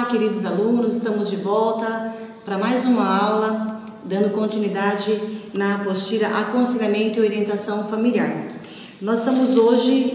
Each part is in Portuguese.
queridos alunos, estamos de volta para mais uma aula, dando continuidade na apostila Aconselhamento e Orientação Familiar. Nós estamos hoje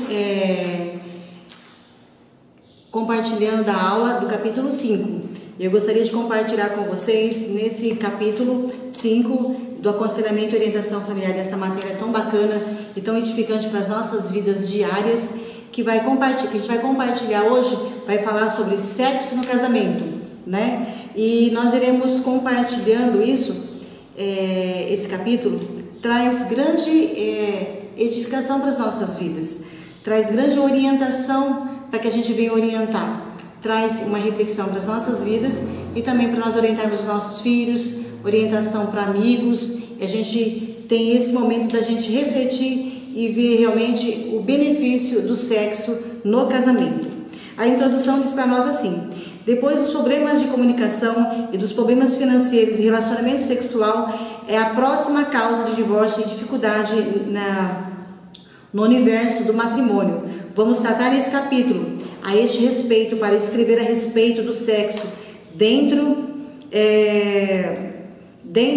compartilhando da aula do capítulo 5. Eu gostaria de compartilhar com vocês, nesse capítulo 5 do Aconselhamento e Orientação Familiar, dessa matéria tão bacana e tão edificante para as nossas vidas diárias, que a gente vai compartilhar hoje, vai falar sobre sexo no casamento, né? E nós iremos compartilhando isso, esse capítulo traz grande edificação para as nossas vidas, traz grande orientação para que a gente venha orientar, traz uma reflexão para as nossas vidas e também para nós orientarmos os nossos filhos, orientação para amigos. A gente tem esse momento da gente refletir e ver realmente o benefício do sexo no casamento. A introdução diz para nós assim: depois dos problemas de comunicação e dos problemas financeiros e relacionamento sexual é a próxima causa de divórcio e dificuldade no universo do matrimônio. Vamos tratar nesse capítulo a este respeito, para escrever a respeito do sexo dentro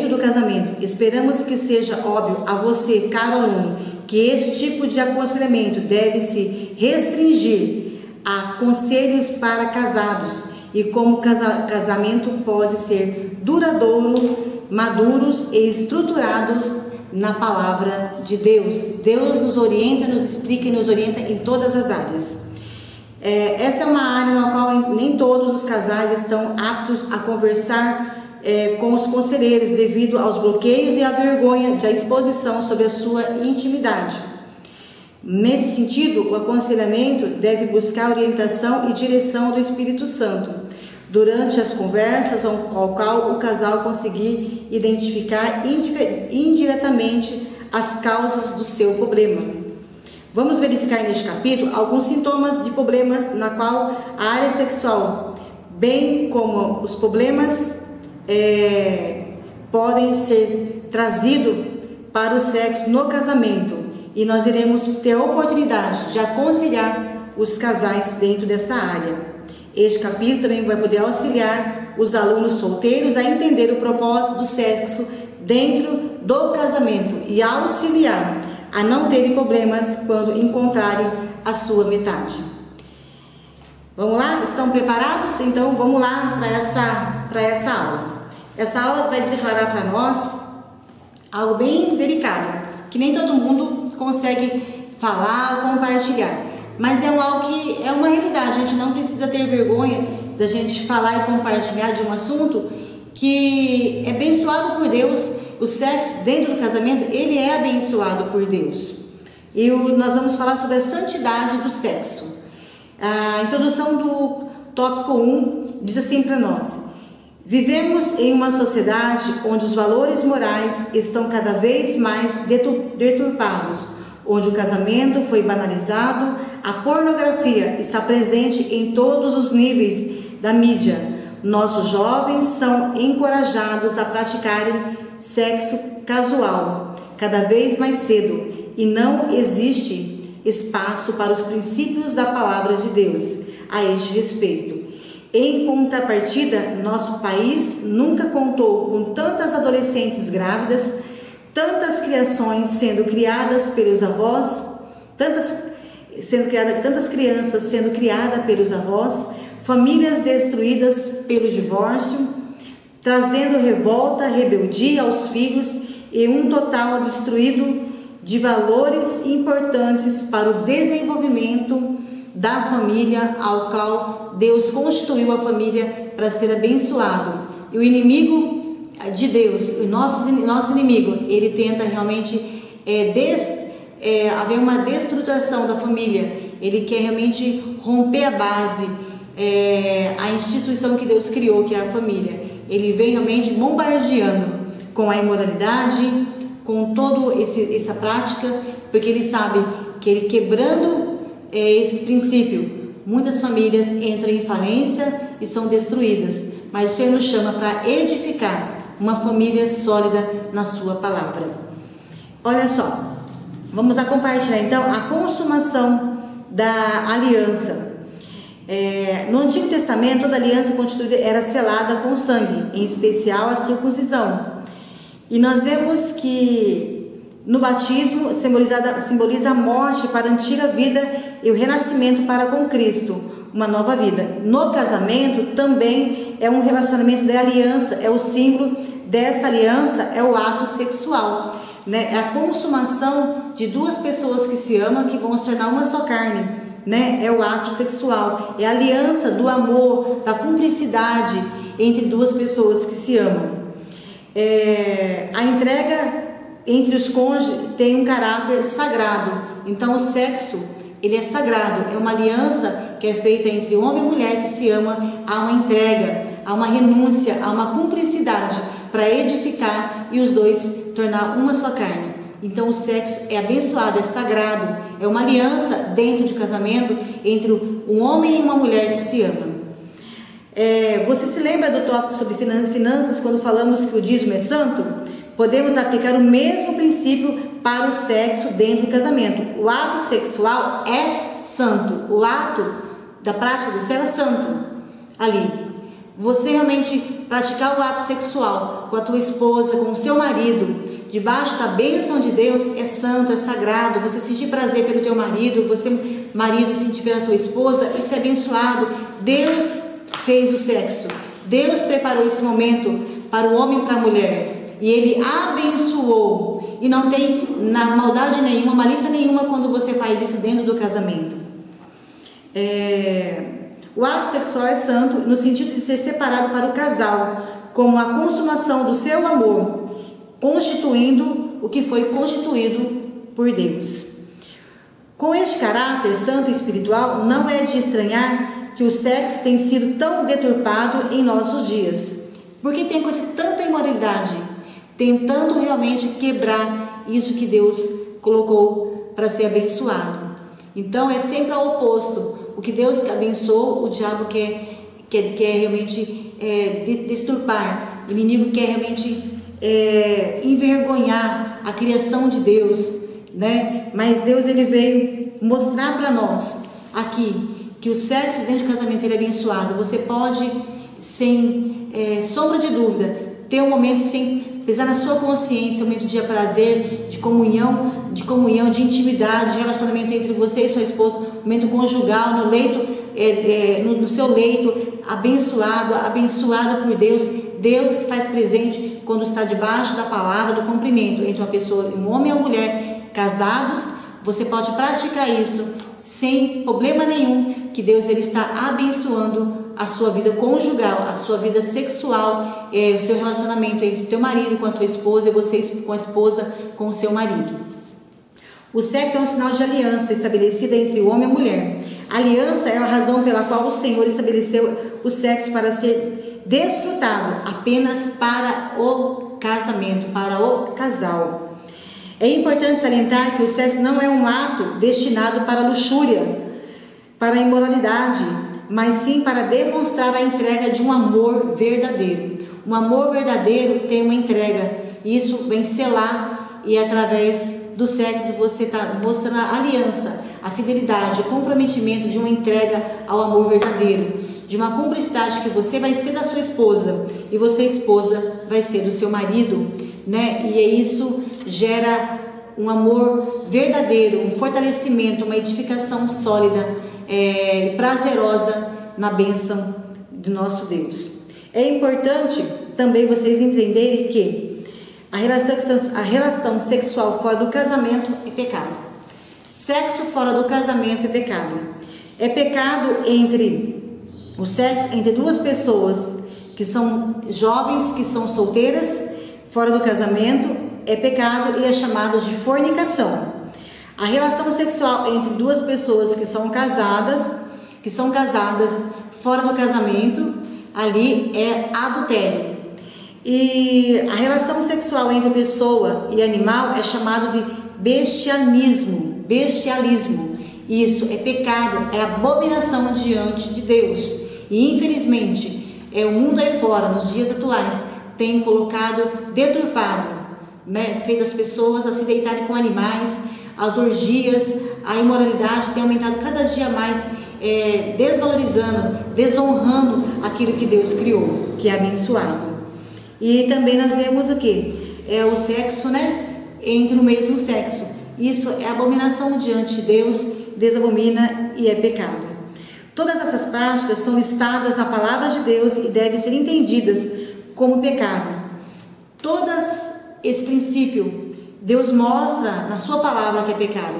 do casamento. Esperamos que seja óbvio a você, caro aluno, que este tipo de aconselhamento deve se restringir a conselhos para casados e como casamento pode ser duradouro, maduros e estruturados na palavra de Deus. Deus nos orienta, nos explica e nos orienta em todas as áreas. Esta é uma área na qual nem todos os casais estão aptos a conversar com os conselheiros devido aos bloqueios e à vergonha da exposição sobre a sua intimidade. Nesse sentido, o aconselhamento deve buscar orientação e direção do Espírito Santo durante as conversas, ao qual o casal conseguir identificar indiretamente as causas do seu problema. Vamos verificar neste capítulo alguns sintomas de problemas na qual a área sexual, bem como os problemas podem ser trazidos para o sexo no casamento, e nós iremos ter a oportunidade de aconselhar os casais dentro dessa área. Este capítulo também vai poder auxiliar os alunos solteiros a entender o propósito do sexo dentro do casamento e a auxiliar a não terem problemas quando encontrarem a sua metade. Vamos lá? Estão preparados? Então vamos lá para essa aula. Essa aula vai declarar para nós algo bem delicado, que nem todo mundo consegue falar ou compartilhar, mas é algo que é uma realidade. A gente não precisa ter vergonha da gente falar e compartilhar de um assunto que é abençoado por Deus. O sexo dentro do casamento, ele é abençoado por Deus. E nós vamos falar sobre a santidade do sexo. A introdução do tópico 1 diz assim para nós: vivemos em uma sociedade onde os valores morais estão cada vez mais deturpados, onde o casamento foi banalizado, a pornografia está presente em todos os níveis da mídia. Nossos jovens são encorajados a praticarem sexo casual cada vez mais cedo e não existe espaço para os princípios da palavra de Deus a este respeito. Em contrapartida, nosso país nunca contou com tantas adolescentes grávidas, tantas criações sendo criadas pelos avós, tantas crianças sendo criadas pelos avós, famílias destruídas pelo divórcio, trazendo revolta, rebeldia aos filhos e um total destruído de valores importantes para o desenvolvimento da família, ao qual Deus constituiu a família para ser abençoado. E o inimigo de Deus, o nosso inimigo, ele tenta realmente haver uma destruturação da família. Ele quer realmente romper a base, a instituição que Deus criou, que é a família. Ele vem realmente bombardeando com a imoralidade, com toda essa prática, porque ele sabe que ele quebrando esse princípio, muitas famílias entram em falência e são destruídas. Mas o Senhor nos chama para edificar uma família sólida na sua palavra. Olha só, vamos lá compartilhar então a consumação da aliança. No Antigo Testamento, toda aliança constituída era selada com sangue, em especial a circuncisão. E nós vemos que no batismo simboliza a morte para a antiga vida e o renascimento para com Cristo, uma nova vida. No casamento também é um relacionamento de aliança, é o símbolo dessa aliança, é o ato sexual, né? É a consumação de duas pessoas que se amam, que vão se tornar uma só carne, né? É o ato sexual, é a aliança do amor, da cumplicidade entre duas pessoas que se amam. A entrega entre os cônjuges tem um caráter sagrado. Então o sexo, ele é sagrado, é uma aliança que é feita entre homem e mulher que se ama. Há uma entrega, há uma renúncia, há uma cumplicidade para edificar e os dois tornar uma só carne. Então o sexo é abençoado, é sagrado, é uma aliança dentro de casamento entre um homem e uma mulher que se amam. Você se lembra do tópico sobre finanças, quando falamos que o dízimo é santo? Podemos aplicar o mesmo princípio para o sexo dentro do casamento. O ato sexual é santo, o ato da prática do céu é santo. Ali, você realmente praticar o ato sexual com a tua esposa, com o seu marido, debaixo da bênção de Deus, é santo, é sagrado. Você sentir prazer pelo teu marido, você, marido, sentir pela tua esposa, isso é abençoado. Deus fez o sexo, Deus preparou esse momento para o homem e para a mulher, e Ele abençoou, e não tem maldade nenhuma, malícia nenhuma quando você faz isso dentro do casamento. O ato sexual é santo no sentido de ser separado para o casal, como a consumação do seu amor, constituindo o que foi constituído por Deus. Com este caráter santo e espiritual, não é de estranhar que o sexo tem sido tão deturpado em nossos dias, porque tem acontecido tanta imoralidade, tentando realmente quebrar isso que Deus colocou para ser abençoado. Então é sempre ao oposto. O que Deus abençoou, o diabo quer realmente deturpar. O inimigo quer realmente envergonhar a criação de Deus, né? Mas Deus, ele veio mostrar para nós aqui que o sexo dentro do casamento, ele é abençoado. Você pode, sem sombra de dúvida, ter um momento sem pesar na sua consciência, um momento de prazer, de comunhão, de intimidade, de relacionamento entre você e sua esposa, um momento conjugal, no leito, no seu leito, abençoado por Deus. Deus faz presente quando está debaixo da palavra, do cumprimento entre uma pessoa, um homem e uma mulher, casados. Você pode praticar isso sem problema nenhum, que Deus, ele está abençoando a sua vida conjugal, a sua vida sexual, o seu relacionamento entre o teu marido com a tua esposa e você com a esposa com o seu marido. O sexo é um sinal de aliança estabelecida entre o homem e a mulher. A aliança é a razão pela qual o Senhor estabeleceu o sexo para ser desfrutado apenas para o casamento, para o casal. É importante salientar que o sexo não é um ato destinado para a luxúria, para a imoralidade, mas sim para demonstrar a entrega de um amor verdadeiro. Um amor verdadeiro tem uma entrega, e isso vem selar, e através do sexo você está mostrando a aliança, a fidelidade, o comprometimento de uma entrega ao amor verdadeiro, de uma cumplicidade que você vai ser da sua esposa e você, esposa, vai ser do seu marido, né? E isso gera um amor verdadeiro, um fortalecimento, uma edificação sólida e prazerosa na bênção do nosso Deus. É importante também vocês entenderem que a relação sexual fora do casamento é pecado. Sexo fora do casamento é pecado. É pecado o sexo entre duas pessoas que são jovens, que são solteiras, fora do casamento, é pecado e é chamado de fornicação. A relação sexual entre duas pessoas que são casadas fora do casamento, ali é adultério. E a relação sexual entre pessoa e animal é chamado de bestialismo. Isso é pecado, é abominação diante de Deus. E infelizmente, o mundo aí fora, nos dias atuais, tem colocado, deturpado, né? Feito as pessoas a se deitarem com animais, as orgias, a imoralidade tem aumentado cada dia mais. desvalorizando, desonrando aquilo que Deus criou, que é abençoado. E também nós vemos o que? O sexo, né? Entre o mesmo sexo. Isso é abominação diante de Deus, Deus abomina e é pecado. Todas essas práticas são listadas na palavra de Deus e devem ser entendidas como pecado. Todas esse princípio Deus mostra na sua palavra que é pecado.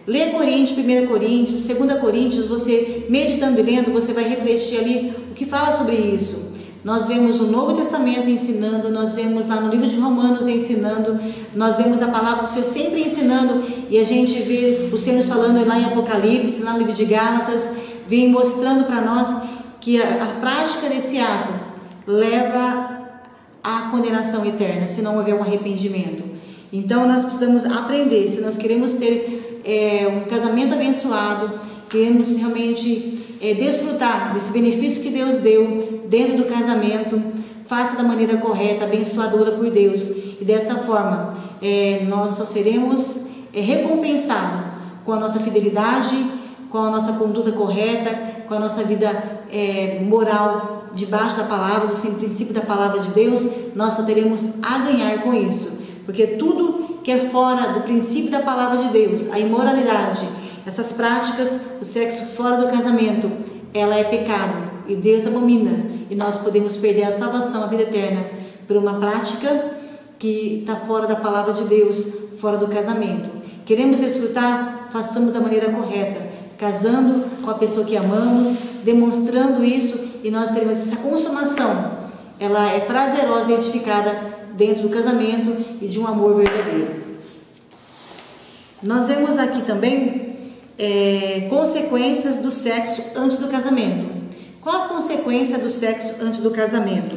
Lê Coríntios, 1 Coríntios, 2 Coríntios, você meditando e lendo, você vai refletir ali o que fala sobre isso. Nós vemos o Novo Testamento ensinando, nós vemos lá no livro de Romanos ensinando, nós vemos a palavra do Senhor sempre ensinando, e a gente vê o Senhor nos falando lá em Apocalipse, lá no livro de Gálatas, vem mostrando para nós que a prática desse ato leva à condenação eterna, se não houver um arrependimento. Então nós precisamos aprender, se nós queremos ter um casamento abençoado, queremos realmente desfrutar desse benefício que Deus deu dentro do casamento, faça da maneira correta, abençoadora por Deus, e dessa forma nós só seremos recompensados com a nossa fidelidade, com a nossa conduta correta, com a nossa vida moral debaixo da palavra, do princípio da palavra de Deus. Nós só teremos a ganhar com isso, porque tudo que é fora do princípio da palavra de Deus, a imoralidade, essas práticas, o sexo fora do casamento, ela é pecado e Deus abomina, e nós podemos perder a salvação, a vida eterna, por uma prática que está fora da palavra de Deus, fora do casamento. Queremos desfrutar? Façamos da maneira correta, casando com a pessoa que amamos, demonstrando isso, e nós teremos essa consumação. Ela é prazerosa e edificada dentro do casamento e de um amor verdadeiro. Nós vemos aqui também consequências do sexo antes do casamento. Qual a consequência do sexo antes do casamento?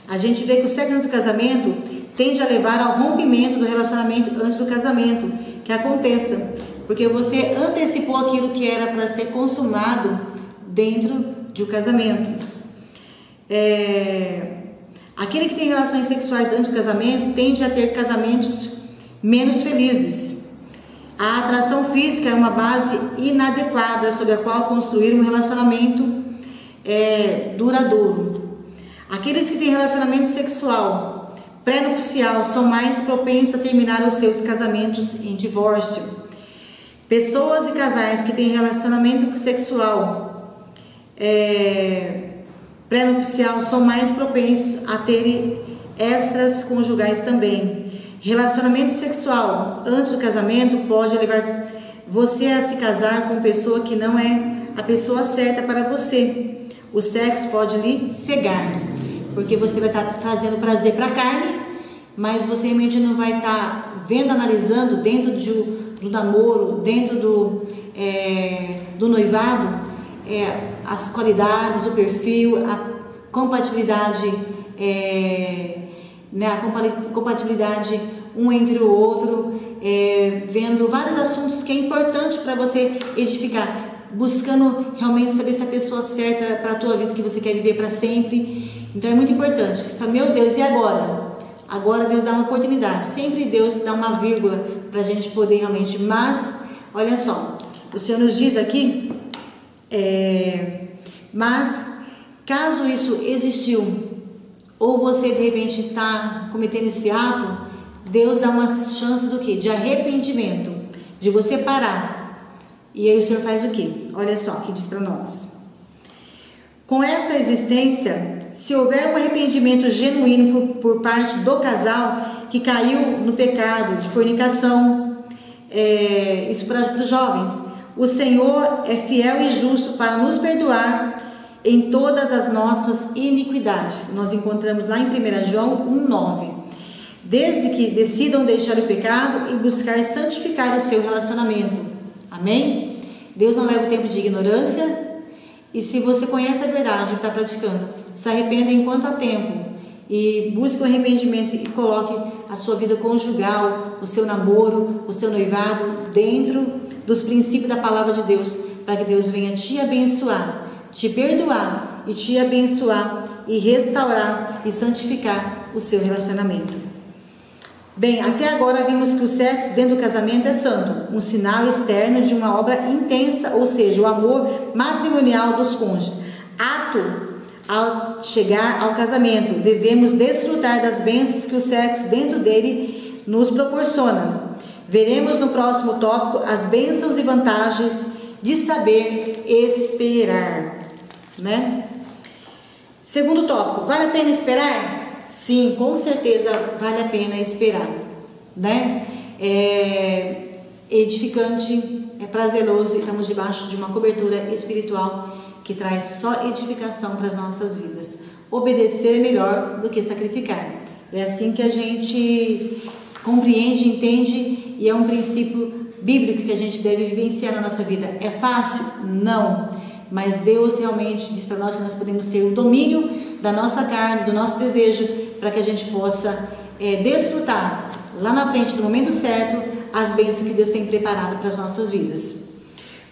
A gente vê que o sexo antes do casamento tende a levar ao rompimento do relacionamento antes do casamento, que aconteça, porque você antecipou aquilo que era para ser consumado dentro de um casamento. Aquele que tem relações sexuais antes do casamento tende a ter casamentos menos felizes. A atração física é uma base inadequada sobre a qual construir um relacionamento duradouro. Aqueles que têm relacionamento sexual pré-nupcial são mais propensos a terminar os seus casamentos em divórcio. Pessoas e casais que têm relacionamento sexual pré-nupcial são mais propensos a terem extras conjugais também. Relacionamento sexual antes do casamento pode levar você a se casar com uma pessoa que não é a pessoa certa para você. O sexo pode lhe cegar, porque você vai estar trazendo prazer para a carne, mas você realmente não vai estar vendo, analisando dentro do namoro, dentro do noivado, as qualidades, o perfil, a compatibilidade, a compatibilidade um entre o outro, vendo vários assuntos que é importante para você edificar, buscando realmente saber se é a pessoa certa para a tua vida, que você quer viver para sempre. Então é muito importante. Só, meu Deus, e agora? Agora Deus dá uma oportunidade, sempre Deus dá uma vírgula para a gente poder realmente, mas olha só, o Senhor nos diz aqui, mas caso isso existiu, ou você de repente está cometendo esse ato, Deus dá uma chance do quê? De arrependimento, de você parar. E aí o Senhor faz o quê? Olha só o que diz para nós. Com essa existência, se houver um arrependimento genuíno por parte do casal que caiu no pecado de fornicação, isso para os jovens, o Senhor é fiel e justo para nos perdoar em todas as nossas iniquidades. Nós encontramos lá em 1 João 1,9. Desde que decidam deixar o pecado e buscar santificar o seu relacionamento. Amém? Deus não leva o tempo de ignorância. E se você conhece a verdade e está praticando, se arrependa enquanto há tempo. E busque o arrependimento e coloque a sua vida conjugal, o seu namoro, o seu noivado dentro dos princípios da palavra de Deus, para que Deus venha te abençoar, te perdoar e te abençoar e restaurar e santificar o seu relacionamento. Bem, até agora vimos que o sexo dentro do casamento é santo, um sinal externo de uma obra intensa, ou seja, o amor matrimonial dos cônjuges. Ao chegar ao casamento, devemos desfrutar das bênçãos que o sexo dentro dele nos proporciona. Veremos no próximo tópico as bênçãos e vantagens de saber esperar, né? Segundo tópico, vale a pena esperar? Sim, com certeza vale a pena esperar, né? É edificante, é prazeroso e estamos debaixo de uma cobertura espiritual que traz só edificação para as nossas vidas. Obedecer é melhor do que sacrificar. É assim que a gente compreende, entende, e é um princípio bíblico que a gente deve vivenciar na nossa vida. É fácil? Não. Mas Deus realmente diz para nós que nós podemos ter o domínio da nossa carne, do nosso desejo, para que a gente possa desfrutar lá na frente, no momento certo, as bênçãos que Deus tem preparado para as nossas vidas.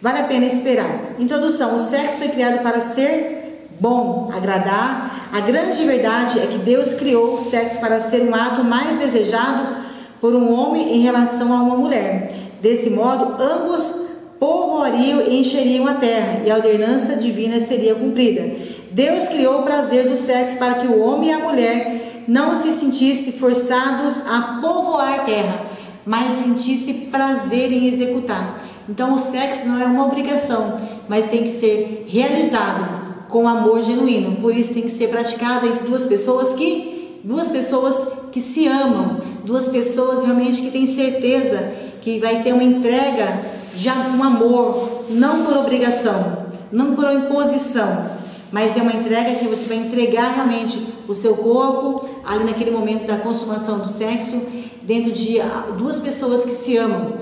Vale a pena esperar. Introdução: o sexo foi criado para ser bom, agradar. A grande verdade é que Deus criou o sexo para ser um ato mais desejado por um homem em relação a uma mulher. Desse modo, ambos povoariam e encheriam a terra, e a ordenança divina seria cumprida. Deus criou o prazer do sexo para que o homem e a mulher não se sentissem forçados a povoar a terra, mas sentissem prazer em executar. Então o sexo não é uma obrigação, mas tem que ser realizado com amor genuíno. Por isso tem que ser praticado entre duas pessoas que se amam, duas pessoas realmente que têm certeza que vai ter uma entrega já com amor, não por obrigação, não por imposição, mas é uma entrega que você vai entregar realmente o seu corpo ali naquele momento da consumação do sexo, dentro de duas pessoas que se amam,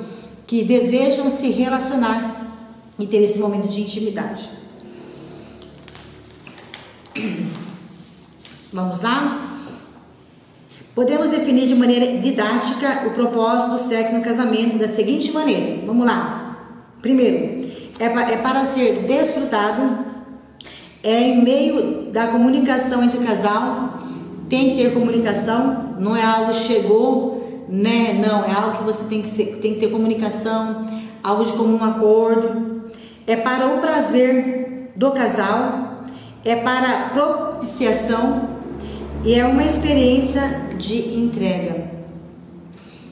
que desejam se relacionar e ter esse momento de intimidade. Vamos lá? Podemos definir de maneira didática o propósito do sexo no casamento da seguinte maneira. Vamos lá. Primeiro, é para ser desfrutado, é em meio da comunicação entre o casal, tem que ter comunicação, não é algo que chegou, né? Não, é algo que você tem que ter comunicação, algo de comum acordo. É para o prazer do casal, é para propiciação e é uma experiência de entrega,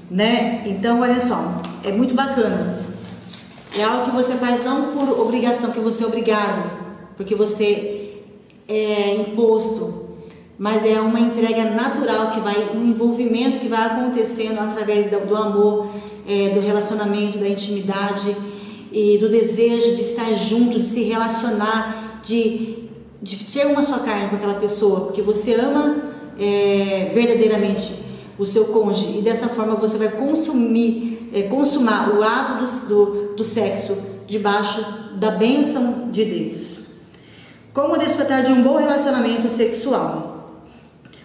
né? Então, olha só, é muito bacana. É algo que você faz não por obrigação, que você é obrigado, porque você é imposto, mas é uma entrega natural que vai, um envolvimento que vai acontecendo através do amor, do relacionamento, da intimidade e do desejo de estar junto, de se relacionar, de ser uma só carne com aquela pessoa, porque você ama verdadeiramente o seu cônjuge e dessa forma você vai consumar o ato do sexo debaixo da bênção de Deus. Como desfrutar de um bom relacionamento sexual?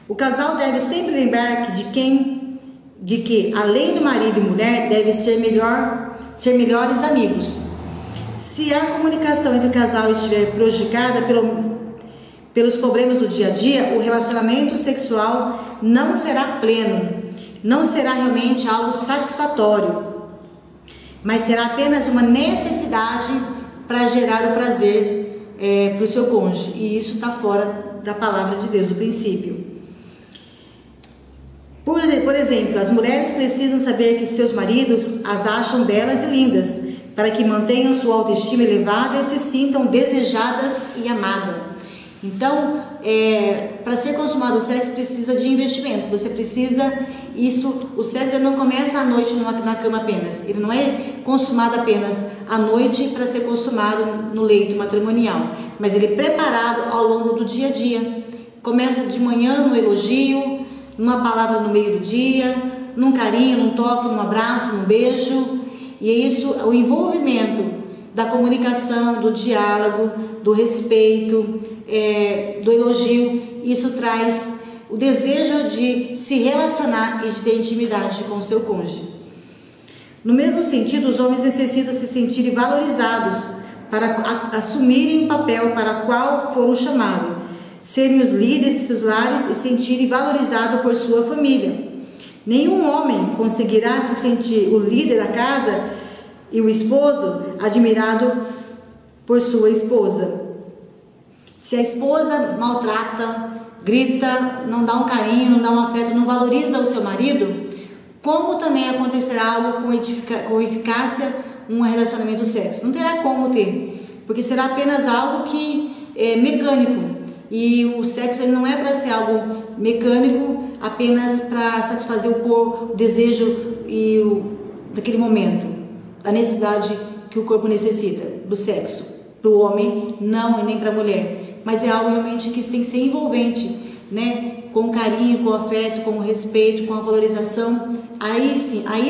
O casal deve sempre lembrar de que além do marido e mulher, devem ser melhores amigos. Se a comunicação entre o casal estiver prejudicada pelos problemas do dia a dia, o relacionamento sexual não será pleno, não será realmente algo satisfatório, mas será apenas uma necessidade para gerar o prazer para o seu cônjuge, e isso está fora da palavra de Deus, do princípio. Por exemplo, as mulheres precisam saber que seus maridos as acham belas e lindas, para que mantenham sua autoestima elevada e se sintam desejadas e amadas. Então, para ser consumado o sexo precisa de investimento. Você precisa, o sexo ele não começa à noite na cama apenas. Ele não é consumado apenas à noite para ser consumado no leito matrimonial, mas ele é preparado ao longo do dia a dia. Começa de manhã no elogio, numa palavra no meio do dia, num carinho, num toque, num abraço, num beijo. E é isso, o envolvimento da comunicação, do diálogo, do respeito, do elogio, isso traz o desejo de se relacionar e de ter intimidade com o seu cônjuge. No mesmo sentido, os homens necessitam se sentirem valorizados para assumirem o papel para o qual foram chamados, serem os líderes de seus lares e sentirem valorizados por sua família. Nenhum homem conseguirá se sentir o líder da casa e o esposo admirado por sua esposa. Se a esposa maltrata, grita, não dá um carinho, não dá um afeto, não valoriza o seu marido, como também acontecerá algo com eficácia um relacionamento sexo? Não terá como ter, porque será apenas algo que é mecânico. E o sexo ele não é para ser algo mecânico, apenas para satisfazer o corpo, o desejo daquele momento, a necessidade que o corpo necessita do sexo. Para o homem, não, e nem para a mulher. Mas é algo realmente que tem que ser envolvente, né? Com carinho, com afeto, com respeito, com a valorização. Aí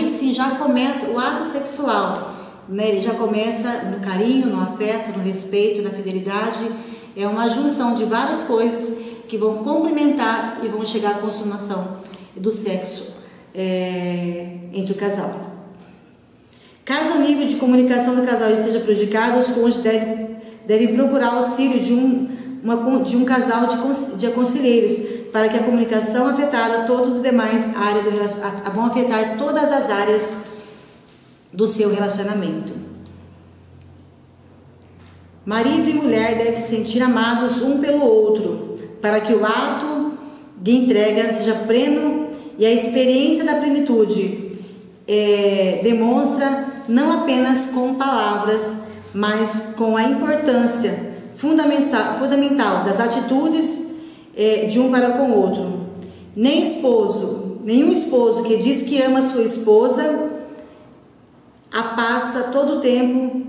sim já começa o ato sexual, né? Ele já começa no carinho, no afeto, no respeito, na fidelidade. É uma junção de várias coisas que vão complementar e vão chegar à consumação do sexo entre o casal. Caso o nível de comunicação do casal esteja prejudicado, os cônjuges devem procurar auxílio de um casal de conselheiros, para que a comunicação afetada todas as demais áreas vão afetar todas as áreas do seu relacionamento. Marido e mulher devem se sentir amados um pelo outro, para que o ato de entrega seja pleno e a experiência da plenitude demonstra não apenas com palavras, mas com a importância fundamental das atitudes de um para com o outro. Nenhum esposo que diz que ama sua esposa a passa todo o tempo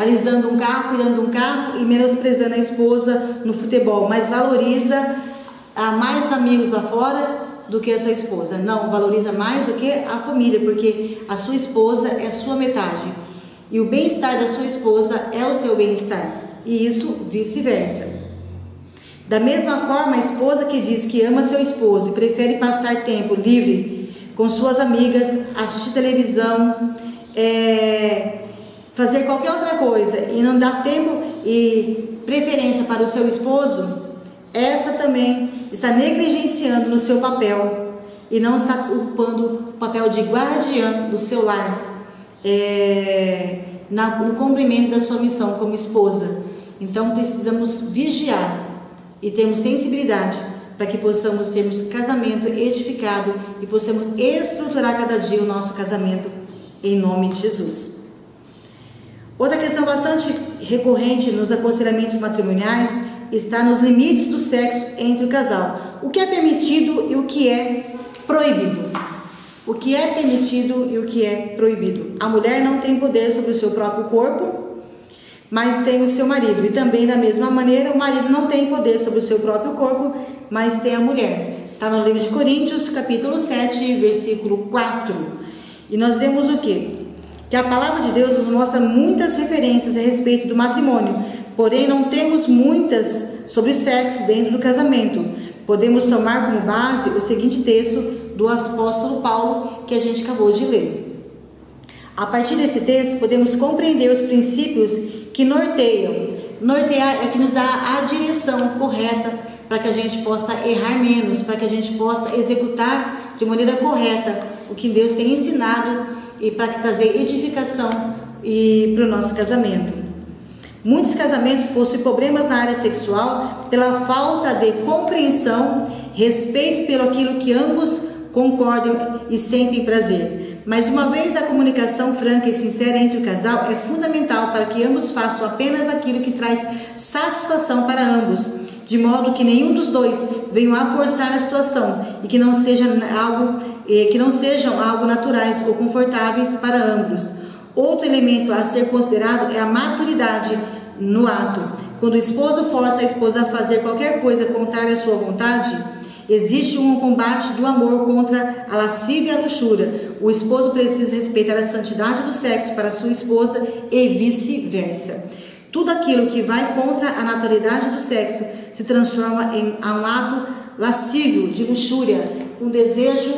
alisando um carro, cuidando de um carro e menosprezando a esposa no futebol, mas valoriza mais amigos lá fora do que a sua esposa. Não, valoriza mais do que a família, porque a sua esposa é sua metade e o bem-estar da sua esposa é o seu bem-estar, e isso vice-versa. Da mesma forma, a esposa que diz que ama seu esposo e prefere passar tempo livre com suas amigas, assistir televisão, fazer qualquer outra coisa e não dá tempo e preferência para o seu esposo, essa também está negligenciando no seu papel e não está ocupando o papel de guardiã do seu lar, no cumprimento da sua missão como esposa. Então precisamos vigiar e termos sensibilidade para que possamos termos casamento edificado e possamos estruturar cada dia o nosso casamento em nome de Jesus. Outra questão bastante recorrente nos aconselhamentos matrimoniais está nos limites do sexo entre o casal. O que é permitido e o que é proibido. O que é permitido e o que é proibido. A mulher não tem poder sobre o seu próprio corpo, mas tem o seu marido. E também da mesma maneira, o marido não tem poder sobre o seu próprio corpo, mas tem a mulher. Está no livro de Coríntios, capítulo 7, versículo 4. E nós vemos o quê? Que a palavra de Deus nos mostra muitas referências a respeito do matrimônio, porém não temos muitas sobre sexo dentro do casamento. Podemos tomar como base o seguinte texto do apóstolo Paulo que a gente acabou de ler. A partir desse texto podemos compreender os princípios que norteiam. Nortear é que nos dá a direção correta para que a gente possa errar menos, para que a gente possa executar de maneira correta o que Deus tem ensinado e para trazer edificação para o nosso casamento. Muitos casamentos possuem problemas na área sexual pela falta de compreensão, respeito pelo aquilo que ambos concordam e sentem prazer. Mas uma vez a comunicação franca e sincera entre o casal é fundamental para que ambos façam apenas aquilo que traz satisfação para ambos, de modo que nenhum dos dois venham a forçar a situação e que não sejam algo naturais ou confortáveis para ambos. Outro elemento a ser considerado é a maturidade no ato. Quando o esposo força a esposa a fazer qualquer coisa contrária à sua vontade, existe um combate do amor contra a lascívia e a luxúria. O esposo precisa respeitar a santidade do sexo para sua esposa e vice-versa. Tudo aquilo que vai contra a naturalidade do sexo se transforma em um ato lascívio, de luxúria, um desejo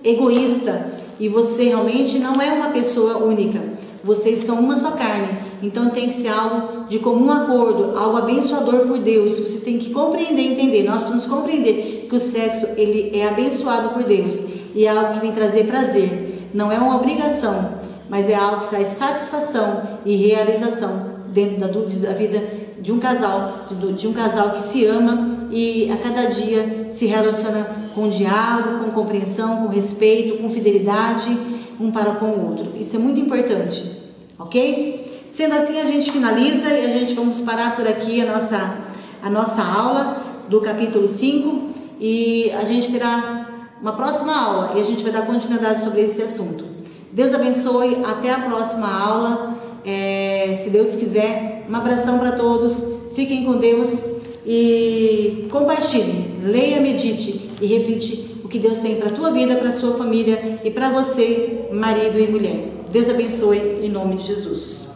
egoísta. E você realmente não é uma pessoa única. Vocês são uma só carne. Então tem que ser algo de comum acordo, algo abençoador por Deus. Vocês têm que compreender e entender. Nós precisamos compreender que o sexo ele é abençoado por Deus. e é algo que vem trazer prazer. Não é uma obrigação, mas é algo que traz satisfação e realização dentro da vida de um casal, de um casal que se ama e a cada dia se relaciona com diálogo, com compreensão, com respeito, com fidelidade um para com o outro. Isso é muito importante, ok? Sendo assim, a gente finaliza e a gente vamos parar por aqui a nossa aula do capítulo 5 e a gente terá uma próxima aula e a gente vai dar continuidade sobre esse assunto. Deus abençoe, até a próxima aula, se Deus quiser. Um abração para todos, fiquem com Deus e compartilhe, leia, medite e reflite o que Deus tem para a tua vida, para a sua família e para você, marido e mulher. Deus abençoe em nome de Jesus.